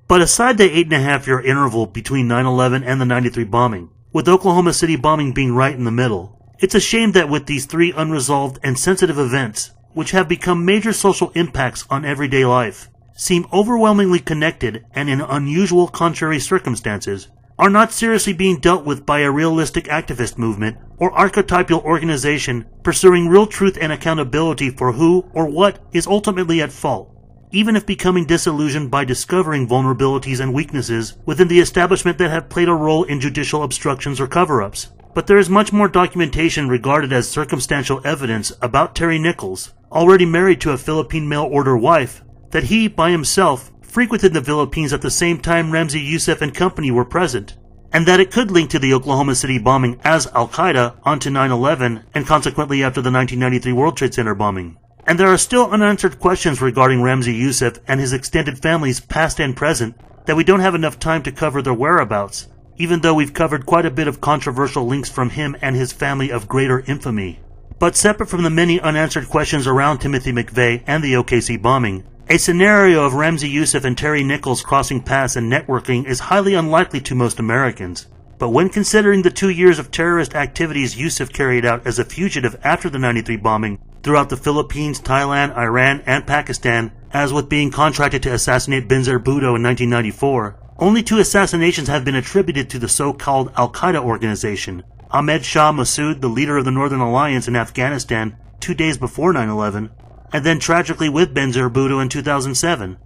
But aside the 8.5-year interval between 9/11 and the 93 bombing, with Oklahoma City bombing being right in the middle, it's a shame that with these three unresolved and sensitive events, which have become major social impacts on everyday life, seem overwhelmingly connected and in unusual contrary circumstances, are not seriously being dealt with by a realistic activist movement or archetypal organization pursuing real truth and accountability for who or what is ultimately at fault, even if becoming disillusioned by discovering vulnerabilities and weaknesses within the establishment that have played a role in judicial obstructions or cover-ups. But there is much more documentation regarded as circumstantial evidence about Terry Nichols, already married to a Philippine mail-order wife, that he, by himself, frequented the Philippines at the same time Ramzi Youssef and company were present, and that it could link to the Oklahoma City bombing as Al-Qaeda onto 9/11 and consequently after the 1993 World Trade Center bombing. And there are still unanswered questions regarding Ramzi Youssef and his extended families past and present that we don't have enough time to cover their whereabouts, even though we've covered quite a bit of controversial links from him and his family of greater infamy. But separate from the many unanswered questions around Timothy McVeigh and the OKC bombing, a scenario of Ramzi Youssef and Terry Nichols crossing paths and networking is highly unlikely to most Americans. But when considering the 2 years of terrorist activities Youssef carried out as a fugitive after the 93 bombing throughout the Philippines, Thailand, Iran, and Pakistan, as with being contracted to assassinate Benazir Bhutto in 1994, only 2 assassinations have been attributed to the so-called Al-Qaeda organization. Ahmed Shah Massoud, the leader of the Northern Alliance in Afghanistan 2 days before 9/11, and then tragically with Benazir Bhutto in 2007.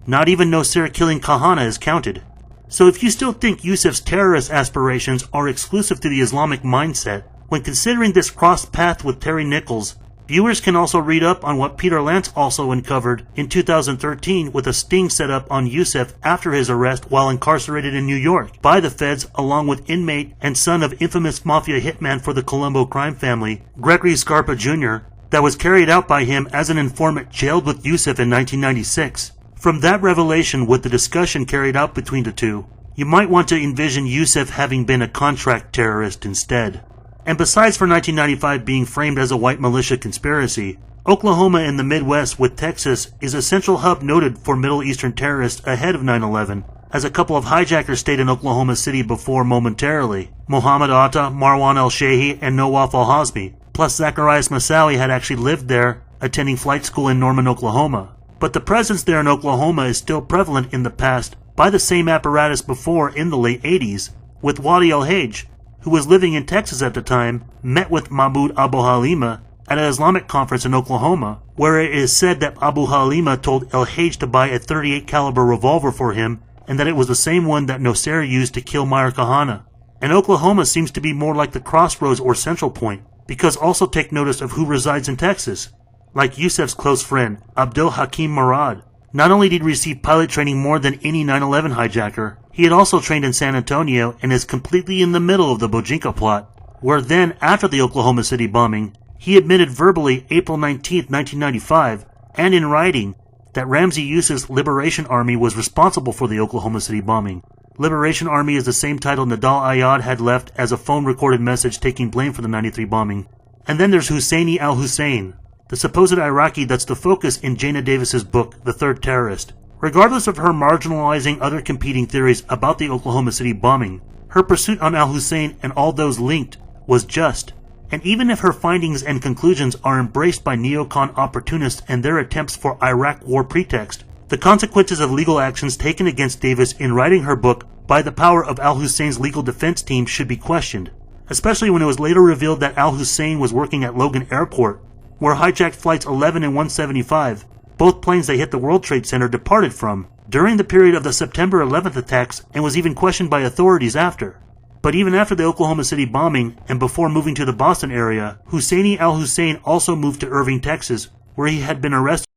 Not even Nosir-killing Kahana is counted. So if you still think Youssef's terrorist aspirations are exclusive to the Islamic mindset, when considering this cross path with Terry Nichols, viewers can also read up on what Peter Lance also uncovered in 2013 with a sting set up on Youssef after his arrest while incarcerated in New York by the feds along with inmate and son of infamous mafia hitman for the Colombo crime family, Gregory Scarpa Jr., that was carried out by him as an informant jailed with Youssef in 1996. From that revelation with the discussion carried out between the two, you might want to envision Youssef having been a contract terrorist instead. And besides for 1995 being framed as a white militia conspiracy, Oklahoma in the Midwest with Texas is a central hub noted for Middle Eastern terrorists ahead of 9/11, as a couple of hijackers stayed in Oklahoma City before momentarily. Mohammed Atta, Marwan al-Shehi, and Nawaf al-Hazmi, plus Zacharias Moussaoui had actually lived there, attending flight school in Norman, Oklahoma. But the presence there in Oklahoma is still prevalent in the past by the same apparatus before in the late 80s, with Wadi al-Haj, who was living in Texas at the time, met with Mahmoud Abu Halima at an Islamic conference in Oklahoma, where it is said that Abu Halima told al-Haj to buy a .38 caliber revolver for him and that it was the same one that Nosir used to kill Meir Kahana. And Oklahoma seems to be more like the crossroads or central point, because also take notice of who resides in Texas. Like Youssef's close friend, Abdul Hakim Murad. Not only did he receive pilot training more than any 9/11 hijacker, he had also trained in San Antonio and is completely in the middle of the Bojinka plot, where then, after the Oklahoma City bombing, he admitted verbally April 19, 1995, and in writing, that Ramzi Youssef's Liberation Army was responsible for the Oklahoma City bombing. Liberation Army is the same title Nadal Ayad had left as a phone-recorded message taking blame for the 93 bombing. And then there's Husseini al-Hussein, the supposed Iraqi that's the focus in Jana Davis's book, The Third Terrorist. Regardless of her marginalizing other competing theories about the Oklahoma City bombing, her pursuit on al-Hussein and all those linked was just. And even if her findings and conclusions are embraced by neocon opportunists and their attempts for Iraq war pretext, the consequences of legal actions taken against Davis in writing her book by the power of al-Hussein's legal defense team should be questioned, especially when it was later revealed that al-Hussein was working at Logan Airport, where hijacked flights 11 and 175, both planes that hit the World Trade Center, departed from, during the period of the September 11th attacks and was even questioned by authorities after. But even after the Oklahoma City bombing and before moving to the Boston area, Husseini al-Hussein also moved to Irving, Texas, where he had been arrested